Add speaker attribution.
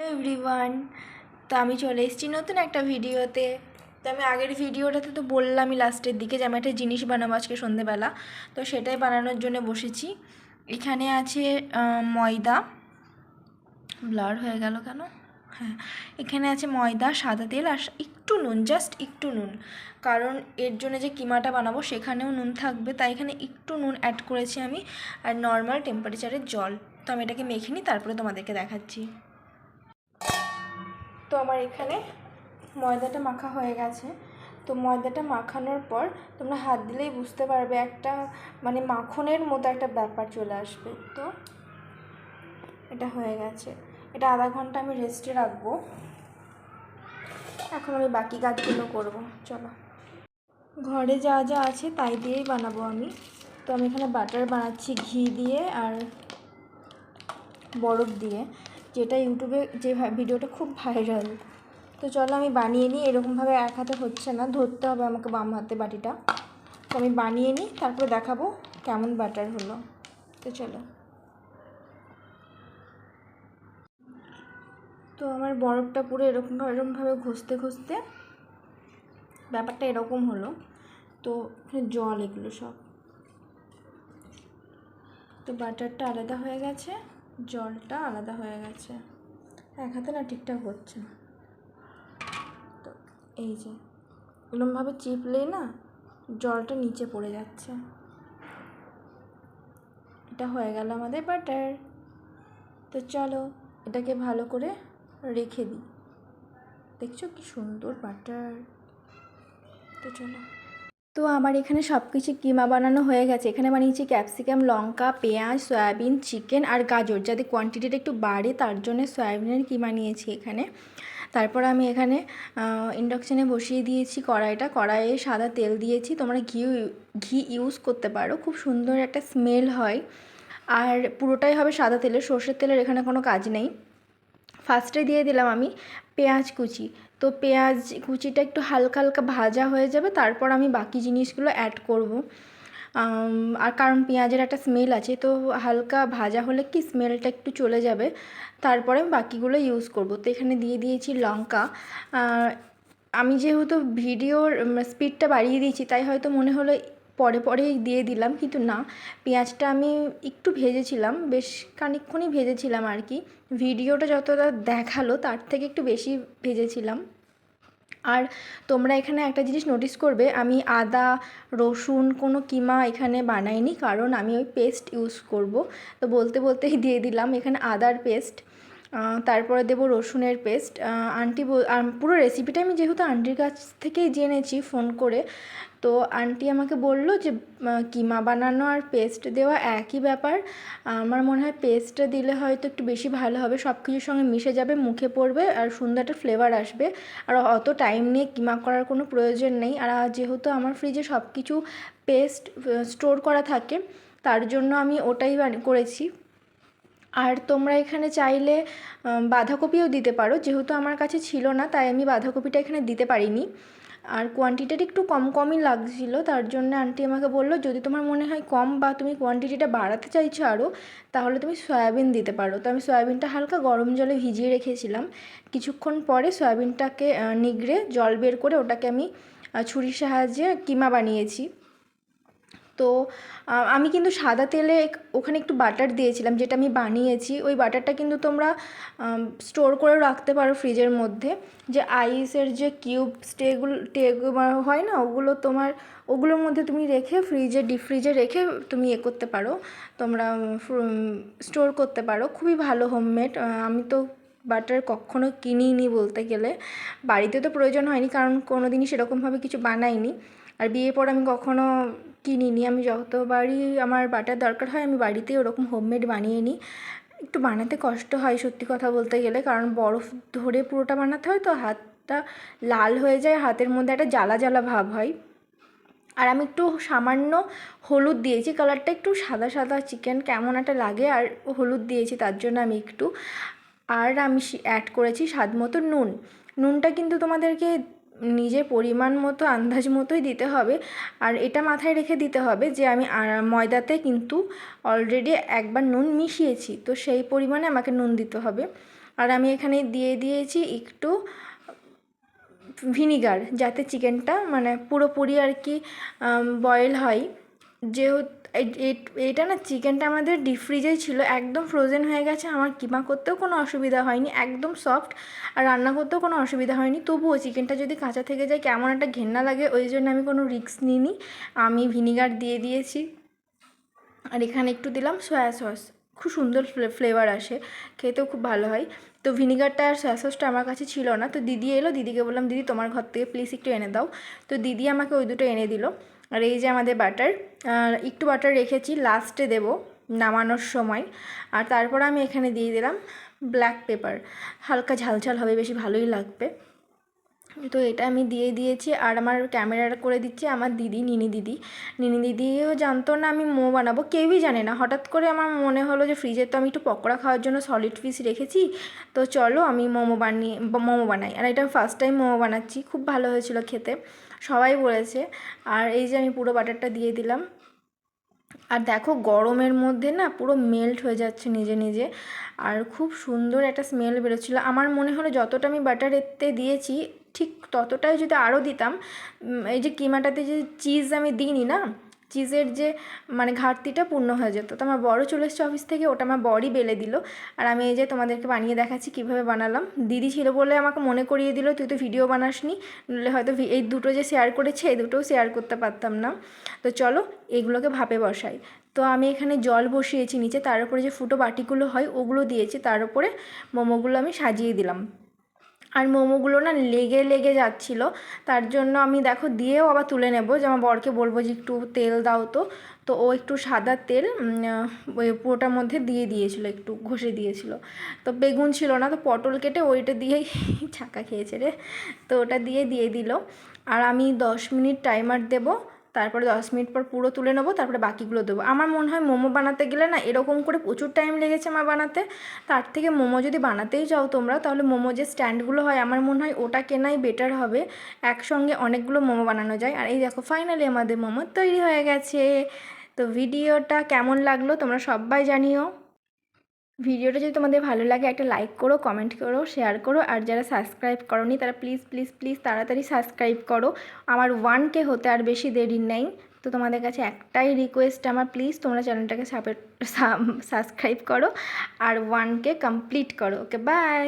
Speaker 1: Everyone, তো আমি চলে এসেছি নতুন একটা ভিডিওতে। তো আমি আগের ভিডিওটাতে তো বললামই লাস্টের দিকে যে আমি একটা জিনিস বানাবো আজকে সন্ধেবেলা। তো সেটাই বানানোর জন্য বসেছি। এখানে আছে ময়দা। ব্লার হয়ে গেল কেন? হ্যাঁ, এখানে আছে ময়দা, সাদা তেল আর একটু নুন, জাস্ট একটু নুন, কারণ এর জন্য যে কিমাটা বানাবো সেখানেও নুন থাকবে, তাই এখানে একটু নুন অ্যাড করেছি আমি। আর নর্মাল টেম্পারেচারের জল। তো আমি এটাকে মেখে নিই, তারপরে তোমাদেরকে দেখাচ্ছি। তো আমার এখানে ময়দাটা মাখা হয়ে গেছে। তো ময়দাটা মাখানোর পর তোমরা হাত দিলেই বুঝতে পারবে একটা মানে মাখনের মতো একটা ব্যাপার চলে আসবে। তো এটা হয়ে গেছে, এটা আধা ঘন্টা আমি রেস্টে রাখবো। এখন আমি বাকি কাজগুলো করব। চলো, ঘরে যা যা আছে তাই দিয়েই বানাবো আমি। তো আমি এখানে বাটার বানাচ্ছি ঘি দিয়ে আর বরফ দিয়ে, যেটা ইউটিউবে যে ভিডিওটা খুব ভাইরাল। তো চলো আমি বানিয়ে নিই। এরকমভাবে এক হাতে হচ্ছে না, ধরতে হবে আমাকে বাম হাতে বাটিটা। তো আমি বানিয়ে নিই, তারপরে দেখাবো কেমন ব্যাটার হলো। তো চলো। তো আমার বরফটা পুরো এরকমভাবে ঘষতে ঘষতে ব্যাপারটা এরকম হলো। তো জল এগুলো সব, তো বাটারটা আলাদা হয়ে গেছে, জলটা আলাদা হয়ে গেছে। এক হাতে না ঠিকঠাক হচ্ছে না। তো এই যে এরকমভাবে চিপলেই না জলটা নিচে পড়ে যাচ্ছে। এটা হয়ে গেল আমাদের বাটার। তো চলো এটাকে ভালো করে রেখে দিই। দেখছো কি সুন্দর বাটার। তো চলো, তো আমার এখানে সব কিছু কিমা বানানো হয়ে গেছে। এখানে বানিয়েছি ক্যাপসিকাম, লঙ্কা, পেঁয়াজ, সয়াবিন, চিকেন আর গাজর, যাতে কোয়ান্টিটিটা একটু বাড়ে তার জন্য সয়াবিনের কিমা নিয়েছি এখানে। তারপর আমি এখানে ইন্ডাকশানে বসিয়ে দিয়েছি কড়াইয়ে সাদা তেল দিয়েছি। তোমরা ঘি ইউজ করতে পারো, খুব সুন্দর একটা স্মেল হয়। আর পুরোটাই হবে সাদা তেলের, সর্ষের তেলের এখানে কোনো কাজ নেই। ফার্স্টে দিয়ে দিলাম আমি পেঁয়াজ কুচি। তো পেঁয়াজ কুচিটা একটু হালকা হালকা ভাজা হয়ে যাবে, তারপর আমি বাকি জিনিসগুলো অ্যাড করব। আর কারণ পেঁয়াজের একটা স্মেল আছে, তো হালকা ভাজা হলে কি স্মেলটা একটু চলে যাবে, তারপরে আমি বাকিগুলো ইউজ করব। তো এখানে দিয়ে দিয়েছি লঙ্কা। আমি যেহেতু ভিডিওর স্পিডটা বাড়িয়ে দিয়েছি, তাই হয়তো মনে হলো পরেই দিয়ে দিলাম, কিন্তু না, পেঁয়াজটা আমি একটু ভেজেছিলাম, বেশ খানিকক্ষণই ভেজেছিলাম আর কি। ভিডিওটা যতটা দেখালো তার থেকে একটু বেশি ভেজেছিলাম। আর তোমরা এখানে একটা জিনিস নোটিস করবে, আমি আদা রসুন কোনো কিমা এখানে বানাইনি, কারণ আমি ওই পেস্ট ইউজ করব। তো বলতেই দিয়ে দিলাম এখানে আদার পেস্ট। তারপরে দেবো রসুনের পেস্ট। আন্টি পুরো রেসিপিটা আমি যেহেতু আন্টির কাছ থেকেই জেনেছি ফোন করে, তো আন্টি আমাকে বললো যে কিমা বানানো আর পেস্ট দেওয়া একই ব্যাপার। আমার মনে হয় পেস্টটা দিলে হয়তো একটু বেশি ভালো হবে, সব কিছুর সঙ্গে মিশে যাবে, মুখে পড়বে আর সুন্দর একটা ফ্লেভার আসবে। আর অত টাইম নিয়ে কিমা করার কোনো প্রয়োজন নেই। আর যেহেতু আমার ফ্রিজে সব কিছু পেস্ট স্টোর করা থাকে, তার জন্য আমি ওটাই করেছি। আর তোমরা এখানে চাইলে বাঁধাকপিও দিতে পারো, যেহেতু আমার কাছে ছিল না তাই আমি বাঁধাকপিটা এখানে দিতে পারিনি। আর কোয়ান্টিটিটা একটু কমই লাগছিল, তার জন্য আন্টি আমাকে বললো যদি তোমার মনে হয় কম বা তুমি কোয়ান্টিটিটা বাড়াতে চাইছো আরও, তাহলে তুমি সয়াবিন দিতে পারো। তো আমি সয়াবিনটা হালকা গরম জলে ভিজিয়ে রেখেছিলাম। কিছুক্ষণ পরে সয়াবিনটাকে নিগড়ে জল বের করে ওটাকে আমি ছুরির সাহায্যে কিমা বানিয়েছি। তো আমি কিন্তু সাদা তেলে ওখানে একটু বাটার দিয়েছিলাম, যেটা আমি বানিয়েছি। ওই বাটারটা কিন্তু তোমরা স্টোর করে রাখতে পারো ফ্রিজের মধ্যে। যে আইসের যে কিউব হয় না, ওগুলোর মধ্যে তুমি রেখে ডিপ ফ্রিজে রেখে তুমি করতে পারো, তোমরা স্টোর করতে পারো। খুবই ভালো হোমমেড। আমি তো বাটার কখনো কিনিনি বলতে গেলে, বাড়িতে তো প্রয়োজন হয়নি, কারণ কোনো দিনই সেরকমভাবে কিছু বানাইনি। আর বিয়ের পর আমি কখনো কিনিনি। আমি যতবারই আমার বাটার দরকার হয় আমি বাড়িতেই ওরকম হোমমেড বানিয়ে নিই। একটু বানাতে কষ্ট হয় সত্যি কথা বলতে গেলে, কারণ বরফ ধরে পুরোটা বানাতে হয়, তো হাতটা লাল হয়ে যায়, হাতের মধ্যে একটা জ্বালা জ্বালা ভাব হয়। আর আমি একটু সামান্য হলুদ দিয়েছি, কালারটা একটু সাদা সাদা চিকেন কেমন একটা লাগে, আর হলুদ দিয়েছি তার জন্য আমি একটু। আর আমি অ্যাড করেছি স্বাদ মতো নুন। নুনটা কিন্তু তোমাদেরকে নিজের পরিমাণ মতো আন্দাজ মতোই দিতে হবে। আর এটা মাথায় রেখে দিতে হবে যে আমি ময়দাতে কিন্তু অলরেডি একবার নুন মিশিয়েছি, তো সেই পরিমাণে আমাকে নুন দিতে হবে। আর আমি এখানে দিয়ে দিয়েছি একটু ভিনিগার, যাতে চিকেনটা মানে পুরোপুরি আর কি বয়েল হয়। যেহেতু এটা না চিকেনটা আমাদের ডিপ ফ্রিজেই ছিল, একদম ফ্রোজেন হয়ে গেছে, আমার কিমা করতেও কোনো অসুবিধা হয়নি, একদম সফট, আর রান্না করতেও কোনো অসুবিধা হয়নি। তবুও চিকেনটা যদি কাঁচা থেকে যায় কেমন একটা ঘেন্না লাগে, ওই জন্য আমি কোনো রিস্ক নিইনি, আমি ভিনিগার দিয়ে দিয়েছি। আর এখানে একটু দিলাম সয়া সস, খুব সুন্দর ফ্লেভার আসে, খেতেও খুব ভালো হয়। তো ভিনিগারটা আর সয়া সসটা আমার কাছে ছিল না, তো দিদি এলো, দিদিকে বললাম দিদি তোমার ঘর থেকে প্লিজ একটু এনে দাও। তো দিদি আমাকে ওই দুটো এনে দিল। আর এই যে আমাদের বাটার, একটু বাটার রেখেছি, লাস্টে দেব নামানোর সময়। আর তারপর আমি এখানে দিয়ে দিলাম ব্ল্যাক পেপার, হালকা ঝালঝাল হবে, বেশি ভালোই লাগবে। তো এটা আমি দিয়ে দিয়েছি। আর আমার ক্যামেরা করে দিচ্ছে আমার দিদি, নিনি দিদিও জানতো না আমি মোমো বানাবো, কেউই জানে না। হঠাৎ করে আমার মনে হলো যে ফ্রিজে তো আমি একটু পকোড়া খাওয়ার জন্য সলিড পিস রেখেছি, তো চলো আমি মোমো বানাই। আর এটা ফার্স্ট টাইম মোমো বানাচ্ছি, খুব ভালো হয়েছিল খেতে, সবাই বলেছে। আর এই যে আমি পুরো বাটারটা দিয়ে দিলাম। আর দেখো গরমের মধ্যে না পুরো মেল্ট হয়ে যাচ্ছে নিজে নিজে, আর খুব সুন্দর একটা স্মেল বেরোচ্ছিলো। আমার মনে হলো যতটা আমি বাটার এতে দিয়েছি ঠিক ততটাই যদি আরও দিতাম, এই যে কিমাটাতে যে চিজ আমি দিইনি না, চিজের যে মানে ঘাটতিটা পূর্ণ হয়ে যেত। তো আমার বড় চলে এসছে অফিস থেকে, ওটা আমার বড়ই বেলে দিল। আর আমি এই যে তোমাদেরকে বানিয়ে দেখাচ্ছি কীভাবে বানালাম। দিদি ছিল বলে আমাকে মনে করিয়ে দিল তুই তো ভিডিও বানাসনি, নইলে হয়তো এই দুটো যে শেয়ার করেছে এই দুটোও শেয়ার করতে পারতাম না। তো চলো এগুলোকে ভাপে বসাই। তো আমি এখানে জল বসিয়েছি নিচে, তার উপরে যে ফুটো বাটিগুলো হয় ওগুলো দিয়েছি, তার উপরে মোমোগুলো আমি সাজিয়ে দিলাম। আর মোমোগুলো না লেগে লেগে যাচ্ছিলো, তার জন্য আমি দেখো দিয়েও আবার তুলে নেব, যে আমার বরকে বলবো যে একটু তেল দাও। তো ও একটু সাদা তেল ওই পুরোটার মধ্যে দিয়ে দিয়েছিলো, একটু ঘষে দিয়েছিলো। তো বেগুন ছিল না, তো পটল কেটে ওইটা দিয়েই ছাকা খেয়েছে রে, তো ওটা দিয়ে দিল। আর আমি 10 মিনিট টাইমার দেবো, তারপরে 10 মিনিট পর পুরো তুলে নেবো, তারপরে বাকিগুলো দেবো। আমার মনে হয় মোমো বানাতে গেলে না এরকম করে প্রচুর টাইম লেগেছে আমার বানাতে, তার থেকে মোমো যদি বানাতেই চাও তোমরা, তাহলে মোমো যে স্ট্যান্ডগুলো হয় আমার মনে হয় ওটা কেনাই বেটার হবে, একসঙ্গে অনেকগুলো মোমো বানানো যায়। আর এই দেখো ফাইনালি আমাদের মোমো তৈরি হয়ে গেছে। তো ভিডিওটা কেমন লাগলো তোমরা সবাই জানিও। ভিডিওটা যদি তোমাদের ভালো লাগে একটা লাইক করো, কমেন্ট করো, শেয়ার করো। আর যারা সাবস্ক্রাইব করোনি তারা প্লিজ প্লিজ প্লিজ তাড়াতাড়ি সাবস্ক্রাইব করো, আমার 1K হতে আর বেশি দেরি নেই। তো তোমাদের কাছে একটাই রিকোয়েস্ট আমার, প্লিজ তোমরা চ্যানেলটাকে সাবস্ক্রাইব করো আর 1K কমপ্লিট করো। Okay bye.